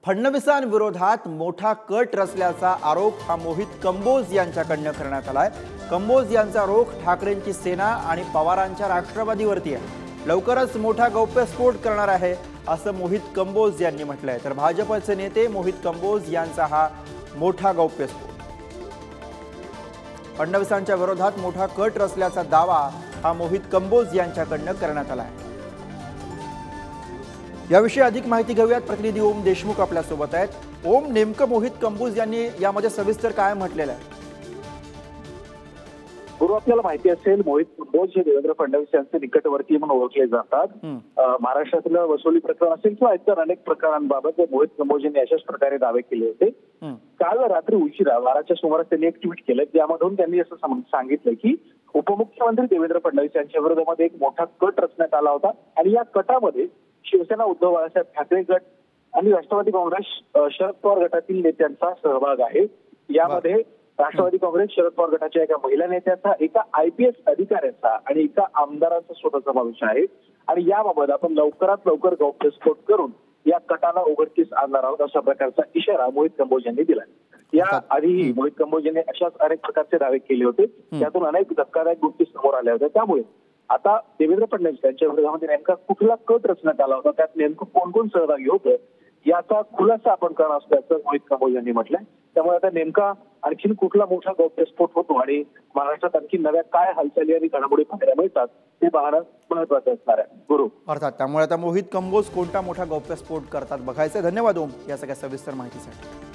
फडणवीसांविरोधात मोठा कट रचल्याचा आरोप हा मोहित कंबोज यांच्याकडून करण्यात आलाय। कंबोज यांचा आरोप ठाकरेंची सेना आणि पवारांच्या राष्ट्रवादीवरती आहे। लवकरच मोठा गौप्यस्फोट करणार आहे असं मोहित कंबोज यांनी म्हटलंय। तर भाजपचे नेते मोहित कंबोज यांचा हा मोठा गौप्यस्फोट, फडणवीसांच्या विरोधात मोठा कट रचल्याचा दावा हा मोहित कंबोज यांच्याकडून करण्यात आला आहे। याविषयी अधिक माहिती घेऊयात। प्रतिनिधी ओम देशमुख आपल्या सोबत आहेत। ओम, नेमकं मोहित कंबोज यांनी यामध्ये सविस्तर काय म्हटलेलं आहे? गुरु, आपल्याला माहिती असेल मोहित कंबोज हे देवेंद्र फडणवीस यांचे निकटवर्ती म्हणून ओळखले जातात। महाराष्ट्रातलं वसुली प्रकरण असेल किंवा इतर अनेक प्रकरणांबाबत मोहित कंबोज यांनी अशाच प्रकारे दावे केले होते। काल रात्री उशिरा 12च्या सुमारास त्यांनी एक ट्विट केलं, ज्यामधून त्यांनी असं सांगितलं की उपमुख्यमंत्री देवेंद्र फडणवीस यांच्या विरोधामध्ये एक मोठा कट रचण्यात आला होता आणि या कटामध्ये शिवसेना उद्धव बाळासाहेब ठाकरे गट आणि राष्ट्रवादी काँग्रेस शरद पवार गटातील नेत्यांचा सहभाग आहे। यामध्ये राष्ट्रवादी काँग्रेस शरद पवार गटाच्या एका महिला नेत्याचा, एका IPS अधिकाऱ्याचा आणि एका आमदाराचा सुद्धा समावेश आहे। आणि याबाबत आपण लवकरात लवकर गौप्यस्फोट करून या कटाला उघडकीस आणणार आहोत, अशा प्रकारचा इशारा मोहित कंबोज यांनी दिला। या आधीही मोहित कंबोज यांनी अशाच अनेक प्रकारचे दावे केले होते, त्यातून अनेक धक्कादायक गोष्टी समोर आल्या होत्या। त्यामुळे आता देवेंद्र फडणवीस यांच्या विरोधामध्ये नेमका कुठला कट रचण्यात आला होता, त्यात नेमकं कोण कोण सहभागी होतं याचा खुलासा आपण करणार असल्याचं मोहित कंबोज यांनी म्हटलंय। त्यामुळे आता नेमका आणखीन कुठला मोठा गौप्यस्फोट होतो आणि महाराष्ट्रात आणखी नव्या काय हालचाली आणि घडामोडी पाहायला मिळतात ते पाहणं महत्त्वाचं असणार आहे। गुरु, अर्थात त्यामुळे आता मोहित कंबोज कोणता मोठा गौप्यस्फोट करतात बघायचं। धन्यवाद ओम या सगळ्या सविस्तर माहितीसाठी।